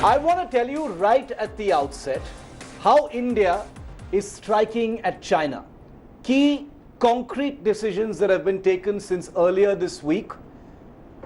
I want to tell you right at the outset how India is striking at China. Key concrete decisions that have been taken since earlier this week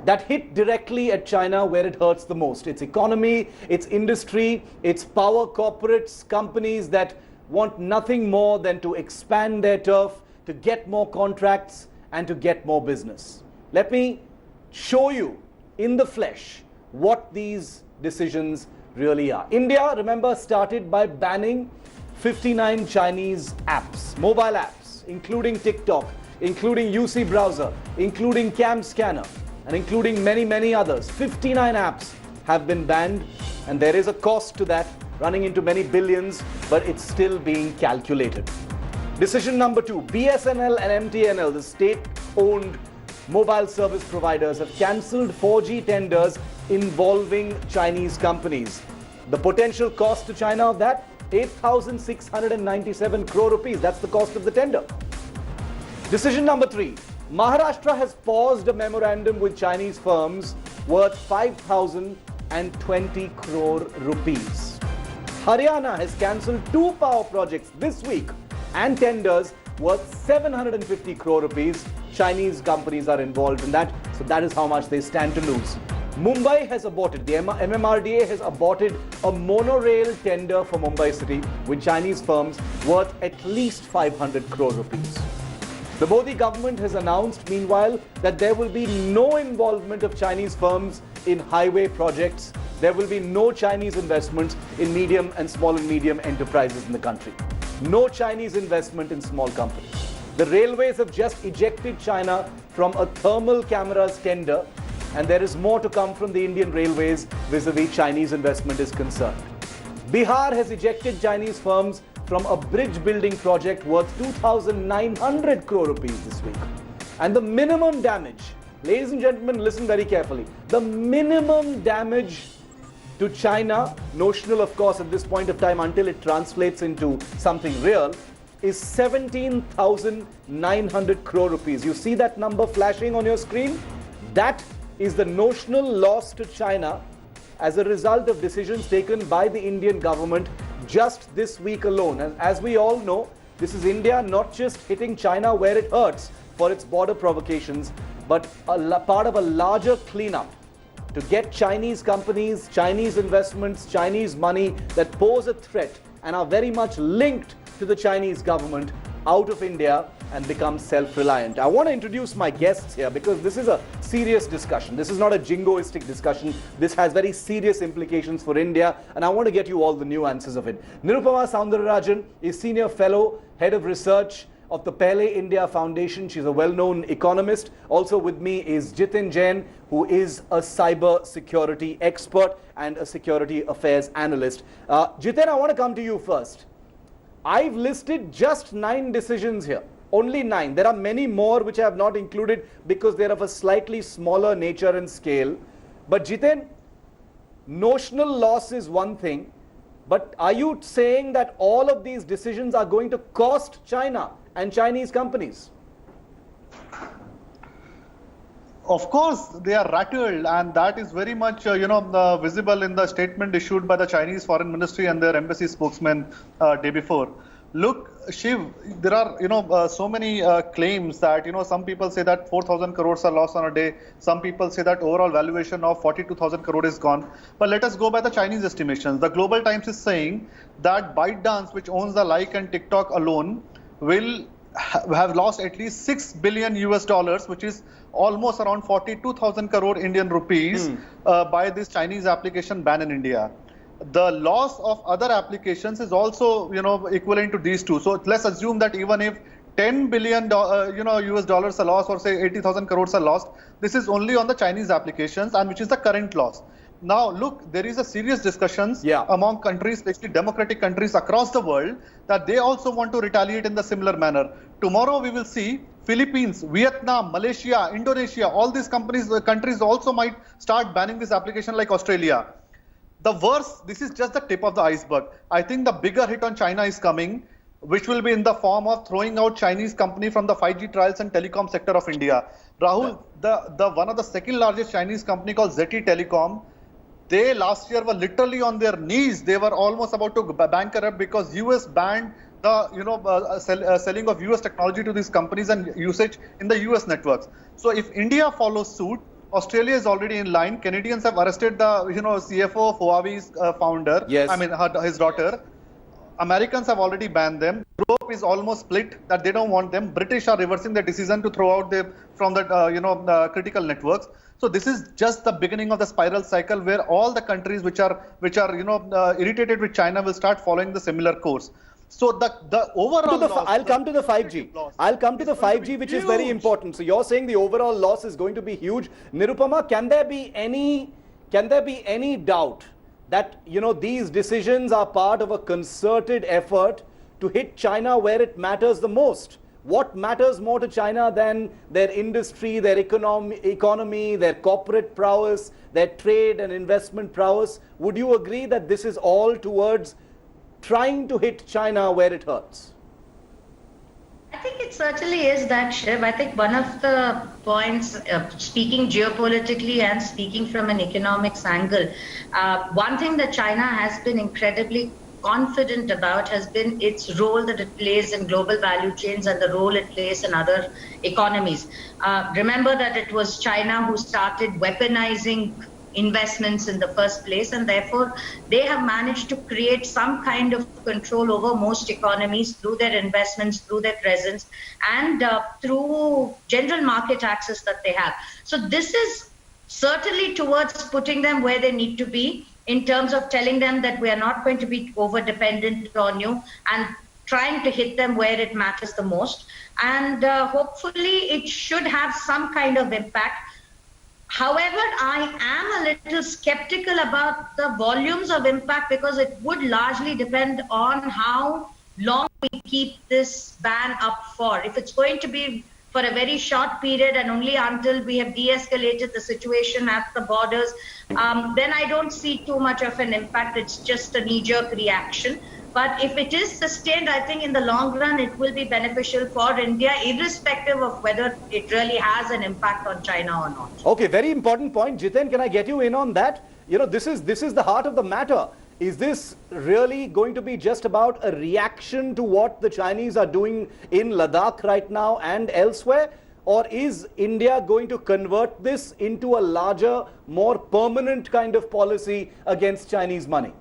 that hit directly at China where it hurts the most. Its economy, its industry, its power corporates, companies that want nothing more than to expand their turf, to get more contracts and to get more business. Let me show you in the flesh what these decisions really are. India, remember, started by banning 59 Chinese apps, mobile apps, including TikTok, including UC browser, including Cam Scanner, and including many others. 59 apps have been banned, and there is a cost to that, running into many billions, but it's still being calculated. Decision number 2, BSNL and MTNL, the state-owned mobile service providers, have cancelled 4G tenders involving Chinese companies. The potential cost to China of that, 8,697 crore rupees. That's the cost of the tender. Decision number 3, Maharashtra has paused a memorandum with Chinese firms worth 5,020 crore rupees. Haryana has cancelled 2 power projects this week and tenders worth 750 crore rupees. Chinese companies are involved in that, so that is how much they stand to lose. Mumbai has aborted, the MMRDA has aborted a monorail tender for Mumbai city with Chinese firms worth at least 500 crore rupees. The Modi government has announced, meanwhile, that there will be no involvement of Chinese firms in highway projects. There will be no Chinese investments in medium and small and medium enterprises in the country. No Chinese investment in small companies. The railways have just ejected China from a thermal cameras tender, and there is more to come from the Indian railways vis-a-vis Chinese investment is concerned. Bihar has ejected Chinese firms from a bridge building project worth 2,900 crore rupees this week. And the minimum damage, ladies and gentlemen, listen very carefully, the minimum damage to China, notional of course at this point of time until it translates into something real, is 17,900 crore rupees. You see that number flashing on your screen? That is the notional loss to China as a result of decisions taken by the Indian government just this week alone. And as we all know, this is India not just hitting China where it hurts for its border provocations, but part of a larger cleanup to get Chinese companies, Chinese investments, Chinese money that pose a threat and are very much linked to the Chinese government out of India and become self-reliant. I want to introduce my guests here because this is a serious discussion. This is not a jingoistic discussion. This has very serious implications for India, and I want to get you all the nuances of it. Nirupama Soundararajan is Senior Fellow, Head of Research of the Pehle India Foundation. She's a well-known economist. Also with me is Jitin Jain, who is a cyber security expert and a security affairs analyst. Jitin, I want to come to you first. I've listed just 9 decisions here. Only 9. There are many more which I have not included because they're of a slightly smaller nature and scale. But Jitin, notional loss is one thing, but are you saying that all of these decisions are going to cost China and Chinese companies? Of course, they are rattled, and that is very much, visible in the statement issued by the Chinese Foreign Ministry and their embassy spokesman day before. Look, Shiv, there are, so many claims that, some people say that 4,000 crores are lost on a day. Some people say that overall valuation of 42,000 crore is gone. But let us go by the Chinese estimations. The Global Times is saying that ByteDance, which owns the Like and TikTok alone, will have lost at least $6 billion, which is almost around 42,000 crore Indian rupees by this Chinese application ban in India. The loss of other applications is also, equivalent to these two. So let's assume that even if $10 billion, US dollars are lost, or say 80,000 crores are lost, this is only on the Chinese applications, and which is the current loss. Now, look, there is a serious discussions among countries, especially democratic countries across the world, that they also want to retaliate in the similar manner. Tomorrow, we will see Philippines, Vietnam, Malaysia, Indonesia, all these countries also might start banning this application like Australia. The worst, this is just the tip of the iceberg. I think the bigger hit on China is coming, which will be in the form of throwing out Chinese company from the 5G trials and telecom sector of India. Rahul, the one of the second largest Chinese company called ZTE Telecom They last year were literally on their knees. They were almost about to bankrupt because US banned the selling of US technology to these companies and usage in the US networks. So if India follows suit, Australia is already in line. Canadians have arrested the CFO of Huawei's founder. Yes. I mean his daughter. Americans have already banned them. Europe is almost split that they don't want them. British are reversing their decision to throw out them from the critical networks. So this is just the beginning of the spiral cycle where all the countries which are irritated with China will start following the similar course. So the overall I'll come to the 5G. I'll come to the 5G, which is very important. So you're saying the overall loss is going to be huge. Nirupama, can there be any doubt that these decisions are part of a concerted effort to hit China where it matters the most? What matters more to China than their industry, their economy, their corporate prowess, their trade and investment prowess? Would you agree that this is all towards trying to hit China where it hurts? I think it certainly is that, Shiv. I think one of the points, speaking geopolitically and speaking from an economics angle, one thing that China has been incredibly confident about has been its role that it plays in global value chains and the role it plays in other economies. Remember that it was China who started weaponizing investments in the first place, and therefore they have managed to create some kind of control over most economies through their investments, through their presence, and through general market access that they have. So this is certainly towards putting them where they need to be in terms of telling them that we are not going to be over dependent on you and trying to hit them where it matters the most. And hopefully it should have some kind of impact. However, I am a little skeptical about the volumes of impact because it would largely depend on how long we keep this ban up for. If it's going to be for a very short period and only until we have de-escalated the situation at the borders, then I don't see too much of an impact. It's just a knee-jerk reaction. But if it is sustained, I think in the long run, it will be beneficial for India, irrespective of whether it really has an impact on China or not. Okay, very important point. Jiten, can I get you in on that? This is the heart of the matter. Is this really going to be just about a reaction to what the Chinese are doing in Ladakh right now and elsewhere? Or is India going to convert this into a larger, more permanent kind of policy against Chinese money?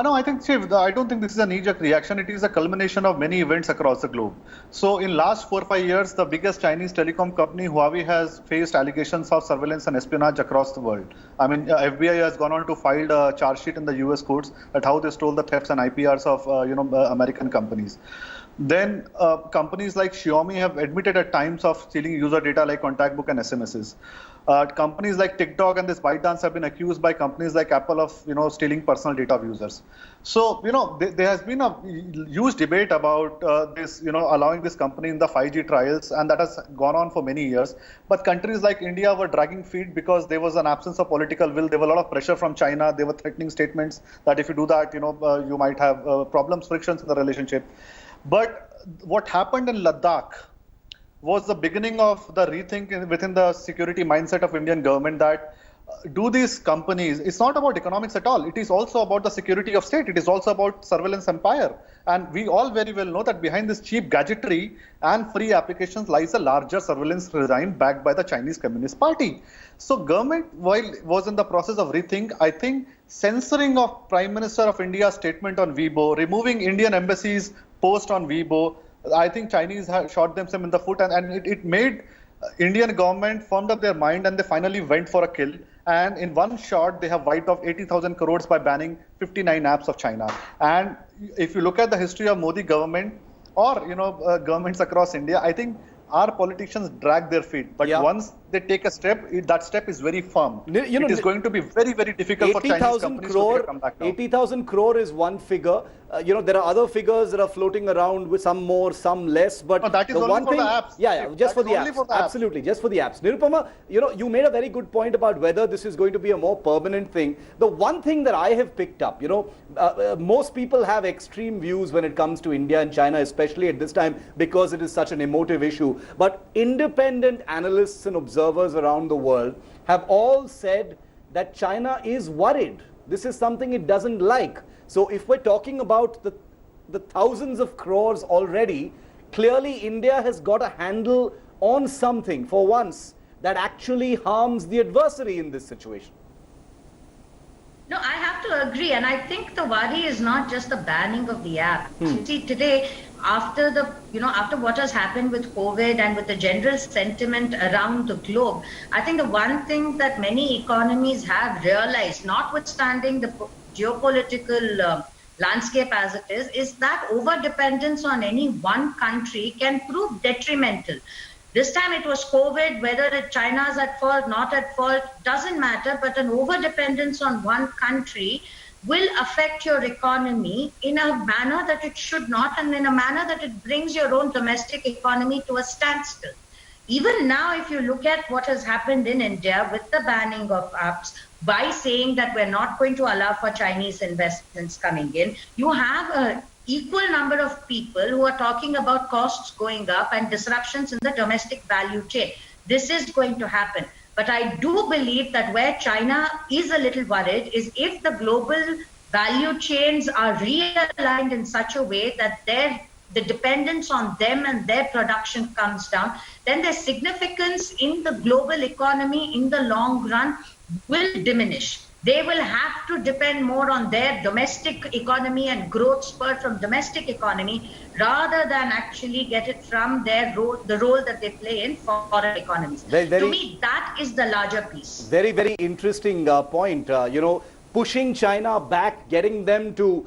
No, I think, Shiv, I don't think this is a knee-jerk reaction. It is a culmination of many events across the globe. So in last 4 or 5 years, the biggest Chinese telecom company, Huawei, has faced allegations of surveillance and espionage across the world. I mean, FBI has gone on to file a charge sheet in the US courts at how they stole the thefts and IPRs of American companies. Then companies like Xiaomi have admitted at times of stealing user data like contact book and SMSs. Companies like TikTok and this ByteDance have been accused by companies like Apple of stealing personal data of users. So there has been a huge debate about this allowing this company in the 5G trials, and that has gone on for many years. But countries like India were dragging feet because there was an absence of political will. There were a lot of pressure from China. There were threatening statements that if you do that, you might have problems, frictions in the relationship. But what happened in Ladakh was the beginning of the rethink within the security mindset of Indian government that do these companies, it's not about economics at all. It is also about the security of state. It is also about surveillance empire. And we all very well know that behind this cheap gadgetry and free applications lies a larger surveillance regime backed by the Chinese Communist Party. So government, while was in the process of rethink, I think censoring of Prime Minister of India's statement on Weibo, removing Indian embassy's post on Weibo, I think Chinese have shot themselves in the foot, and it made Indian government formed up their mind, and they finally went for a kill. And in one shot, they have wiped off 80,000 crores by banning 59 apps of China. And if you look at the history of Modi government or governments across India, I think our politicians drag their feet. But once they take a step, that step is very firm. It is going to be very, very difficult for Chinese companies to come back now. 80,000 crore is one figure. There are other figures that are floating around with some more, some less. But no, that is the only one for thing, the apps. Just for the apps. Absolutely, just for the apps. Nirupama, you made a very good point about whether this is going to be a more permanent thing. The one thing that I have picked up, most people have extreme views when it comes to India and China, especially at this time, because it is such an emotive issue. But independent analysts and observers around the world have all said that China is worried. This is something it doesn't like. So if we're talking about the thousands of crores already, clearly India has got a handle on something for once that actually harms the adversary in this situation. No, I have to agree, and I think the worry is not just the banning of the app. You see, today, after what has happened with COVID and with the general sentiment around the globe, I think the one thing that many economies have realized, notwithstanding the geopolitical landscape as it is that over-dependence on any one country can prove detrimental. This time it was COVID, whether China's at fault, not at fault, doesn't matter, but an over-dependence on one country will affect your economy in a manner that it should not, and in a manner that it brings your own domestic economy to a standstill. Even now, if you look at what has happened in India with the banning of apps, by saying that we're not going to allow for Chinese investments coming in, you have a equal number of people who are talking about costs going up and disruptions in the domestic value chain. This is going to happen. But I do believe that where China is a little worried is if the global value chains are realigned in such a way that the dependence on them and their production comes down, then their significance in the global economy in the long run will diminish. They will have to depend more on their domestic economy and growth spur from domestic economy rather than actually get it from the role that they play in foreign economies. To me, that is the larger piece. Very, very interesting point. Pushing China back, getting them to,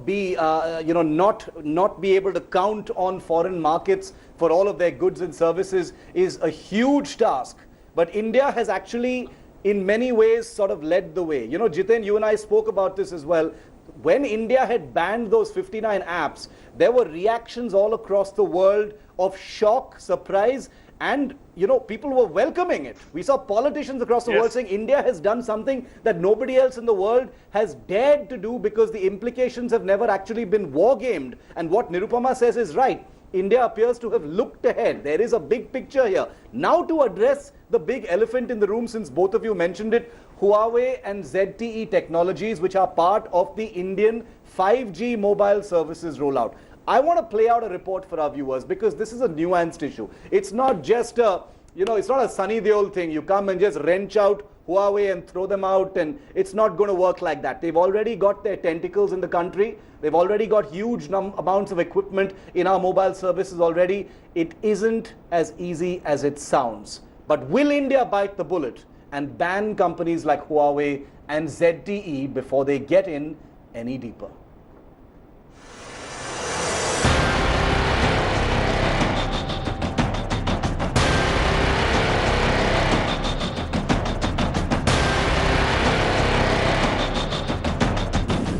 be, not be able to count on foreign markets for all of their goods and services is a huge task. But India has actually, in many ways, sort of led the way. Jiten, you and I spoke about this as well. When India had banned those 59 apps, there were reactions all across the world of shock, surprise, and people were welcoming it. We saw politicians across the world saying India has done something that nobody else in the world has dared to do because the implications have never actually been war-gamed. And what Nirupama says is right. India appears to have looked ahead. There is a big picture here. Now to address the big elephant in the room, since both of you mentioned it, Huawei and ZTE technologies, which are part of the Indian 5G mobile services rollout. I want to play out a report for our viewers because this is a nuanced issue. It's not just it's not a Sunny Deol thing. You come and just wrench out Huawei and throw them out, and it's not going to work like that. They've already got their tentacles in the country. They've already got huge amounts of equipment in our mobile services already. It isn't as easy as it sounds. But will India bite the bullet and ban companies like Huawei and ZTE before they get in any deeper?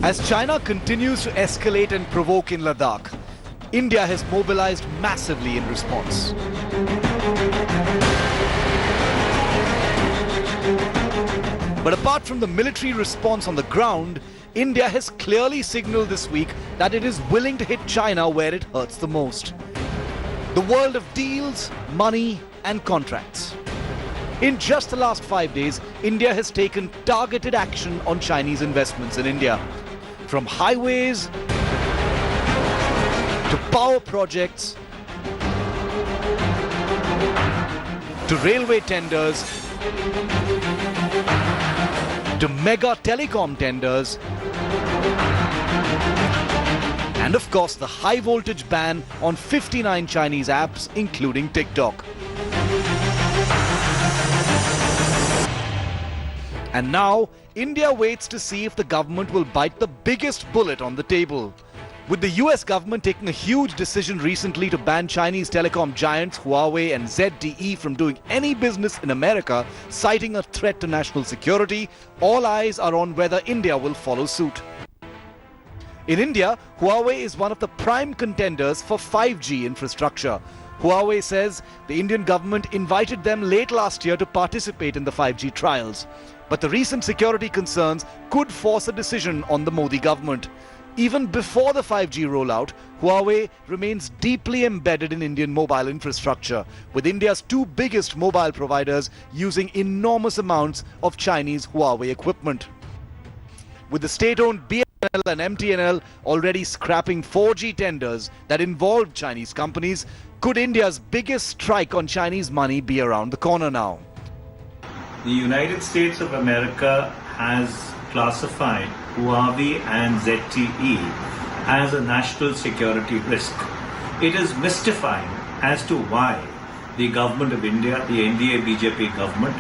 As China continues to escalate and provoke in Ladakh, India has mobilized massively in response. But apart from the military response on the ground, India has clearly signaled this week that it is willing to hit China where it hurts the most. The world of deals, money, and contracts. In just the last 5 days, India has taken targeted action on Chinese investments in India. From highways to power projects to railway tenders to mega telecom tenders and of course the high voltage ban on 59 Chinese apps including TikTok. And now, India waits to see if the government will bite the biggest bullet on the table. With the US government taking a huge decision recently to ban Chinese telecom giants Huawei and ZTE from doing any business in America, citing a threat to national security, all eyes are on whether India will follow suit. In India, Huawei is one of the prime contenders for 5G infrastructure. Huawei says the Indian government invited them late last year to participate in the 5G trials. But the recent security concerns could force a decision on the Modi government. Even before the 5G rollout, Huawei remains deeply embedded in Indian mobile infrastructure, with India's two biggest mobile providers using enormous amounts of Chinese Huawei equipment. With the state-owned BSNL and MTNL already scrapping 4G tenders that involved Chinese companies, could India's biggest strike on Chinese money be around the corner now? The United States of America has classified Huawei and ZTE as a national security risk. It is mystifying as to why the government of India, the NDA-BJP government,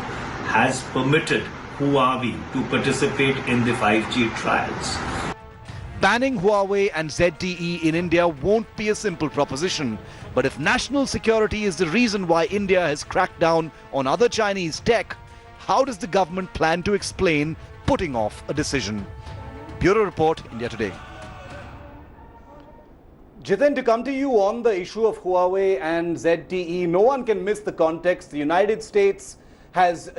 has permitted Huawei to participate in the 5G trials. Banning Huawei and ZTE in India won't be a simple proposition. But if national security is the reason why India has cracked down on other Chinese tech, how does the government plan to explain putting off a decision? Bureau Report, India Today. Jiten, to come to you on the issue of Huawei and ZTE, no one can miss the context. The United States has,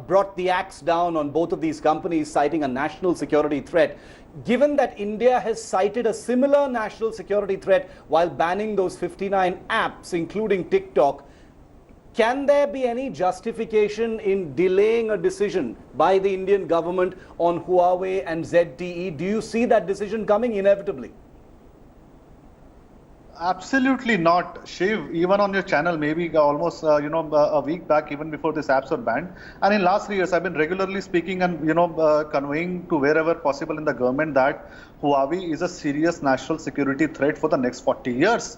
brought the axe down on both of these companies, citing a national security threat. Given that India has cited a similar national security threat while banning those 59 apps, including TikTok, can there be any justification in delaying a decision by the Indian government on Huawei and ZTE? Do you see that decision coming inevitably? Absolutely not, Shiv. Even on your channel, maybe almost a week back, even before these apps were banned. And in last 3 years, I've been regularly speaking and conveying to wherever possible in the government that Huawei is a serious national security threat for the next 40 years.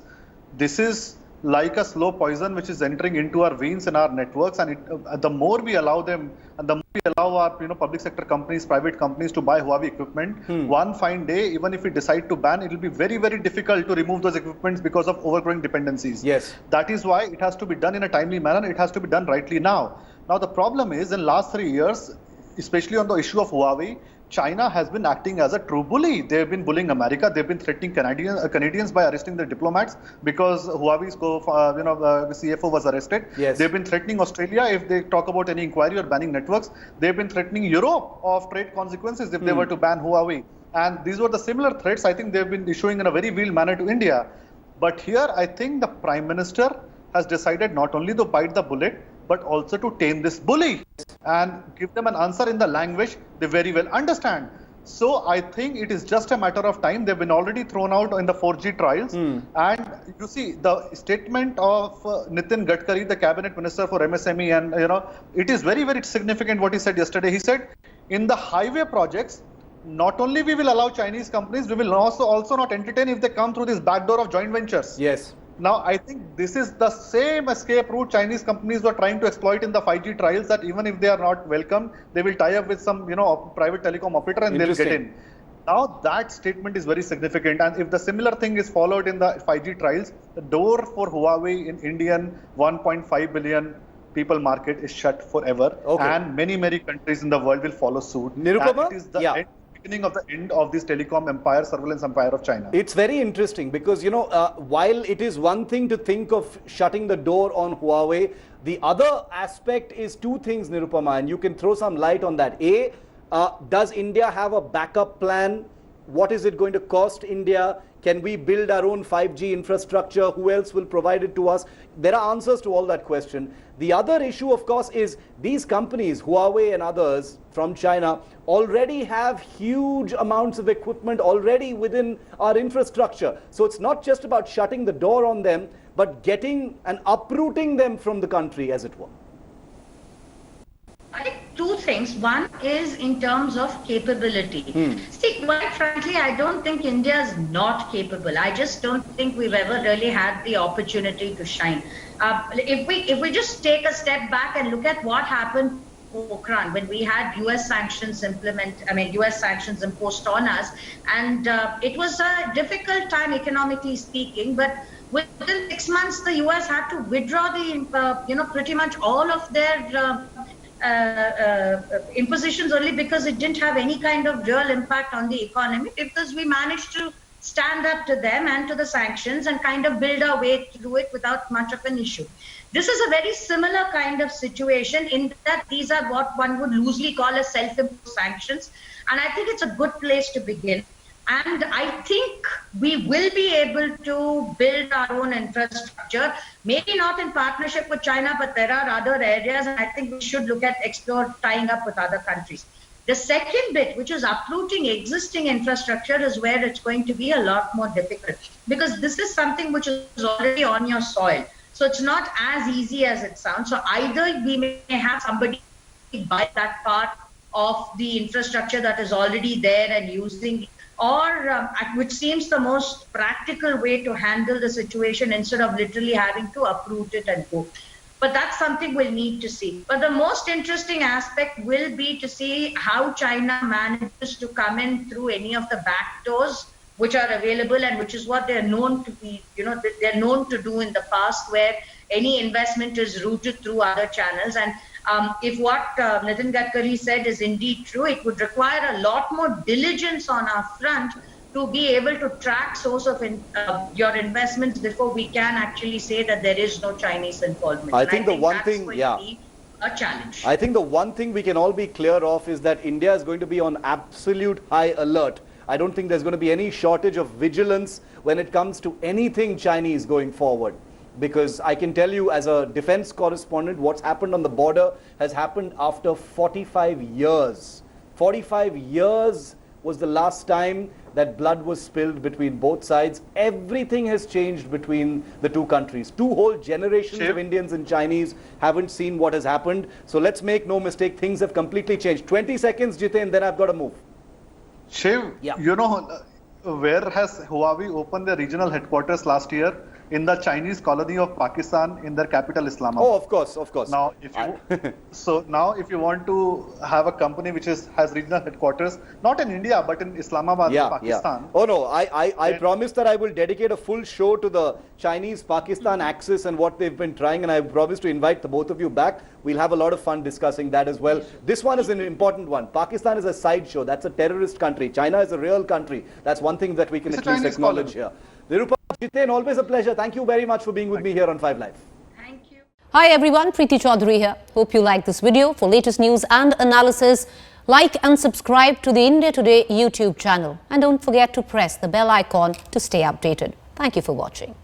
This is like a slow poison which is entering into our veins and our networks, and the more we allow them, and the more we allow our public sector companies, private companies to buy Huawei equipment, one fine day, even if we decide to ban, it will be very, very difficult to remove those equipments because of overgrowing dependencies. Yes. That is why it has to be done in a timely manner. It has to be done rightly now. Now the problem is, in last 3 years, especially on the issue of Huawei, China has been acting as a true bully. They've been bullying America. They've been threatening Canadians by arresting their diplomats because Huawei's CFO was arrested. Yes. They've been threatening Australia if they talk about any inquiry or banning networks. They've been threatening Europe of trade consequences if they were to ban Huawei. And these were the similar threats I think they've been issuing in a very veiled manner to India. But here I think the Prime Minister has decided not only to bite the bullet, but also to tame this bully and give them an answer in the language they very well understand. So I think it is just a matter of time. They've been already thrown out in the 4G trials. And you see the statement of Nitin Gadkari, the cabinet minister for MSME, and it is very, very significant what he said yesterday. He said, in the highway projects, not only we will allow Chinese companies, we will also not entertain if they come through this backdoor of joint ventures. Yes. Now, I think this is the same escape route Chinese companies were trying to exploit in the 5G trials, that even if they are not welcome, they will tie up with some, private telecom operator and they'll get in. Now, that statement is very significant. And if the similar thing is followed in the 5G trials, the door for Huawei in Indian 1.5 billion people market is shut forever. Okay. And many, many countries in the world will follow suit. Nirupama? That is the beginning of the end of this telecom empire, surveillance empire of China. It's very interesting because, while it is one thing to think of shutting the door on Huawei, the other aspect is two things, Nirupama, and you can throw some light on that. A, does India have a backup plan? What is it going to cost India? Can we build our own 5G infrastructure? Who else will provide it to us? There are answers to all that question. The other issue, of course, is these companies, Huawei and others from China, already have huge amounts of equipment already within our infrastructure. So it's not just about shutting the door on them, but getting and uprooting them from the country, as it were. I think two things. One is in terms of capability. See, quite frankly, I don't think India is not capable. I just don't think we've ever really had the opportunity to shine. If we just take a step back and look at what happened in Pokhran when we had US sanctions imposed on us, and it was a difficult time economically speaking, but within 6 months the US had to withdraw the pretty much all of their impositions only because it didn't have any kind of real impact on the economy, because we managed to stand up to them and to the sanctions and kind of build our way through it without much of an issue. This is a very similar kind of situation in that these are what one would loosely call as self-imposed sanctions. And I think it's a good place to begin. And I think we will be able to build our own infrastructure, maybe not in partnership with China, but there are other areas, and I think we should explore tying up with other countries. The second bit, which is uprooting existing infrastructure, is where it's going to be a lot more difficult, because this is something which is already on your soil. So it's not as easy as it sounds. So either we may have somebody buy that part of the infrastructure that is already there and using, or which seems the most practical way to handle the situation instead of literally having to uproot it and go. But that's something we'll need to see. But the most interesting aspect will be to see how China manages to come in through any of the back doors which are available, and which is what they're known to be, they're known to do in the past, where any investment is routed through other channels. And if what Nitin Gadkari said is indeed true, it would require a lot more diligence on our front to be able to track source of your investments before we can actually say that there is no Chinese involvement. I think the one thing, be a challenge. I think the one thing we can all be clear of is that India is going to be on absolute high alert. I don't think there's going to be any shortage of vigilance when it comes to anything Chinese going forward. Because I can tell you, as a defense correspondent, what's happened on the border has happened after 45 years. 45 years was the last time that blood was spilled between both sides. Everything has changed between the two countries. Two whole generations of Indians and Chinese haven't seen what has happened. So let's make no mistake, things have completely changed. 20 seconds, Jiten, then I've got to move. Shiv, where has Huawei opened their regional headquarters last year? In the Chinese colony of Pakistan, in their capital Islamabad. Oh, of course. Now, if you want to have a company which has regional headquarters, not in India but in Islamabad, Pakistan. Oh no, I promise that I will dedicate a full show to the Chinese-Pakistan axis and what they've been trying, and I promise to invite the both of you back. We'll have a lot of fun discussing that as well. This one is an important one. Pakistan is a sideshow. That's a terrorist country. China is a real country. That's one thing that we can at least acknowledge here. Nirupa, Jiten, always a pleasure. Thank you very much for being with me here on 5 Live. Thank you. Hi everyone, Preeti Chaudhary here. Hope you like this video. For latest news and analysis, like and subscribe to the India Today YouTube channel. And don't forget to press the bell icon to stay updated. Thank you for watching.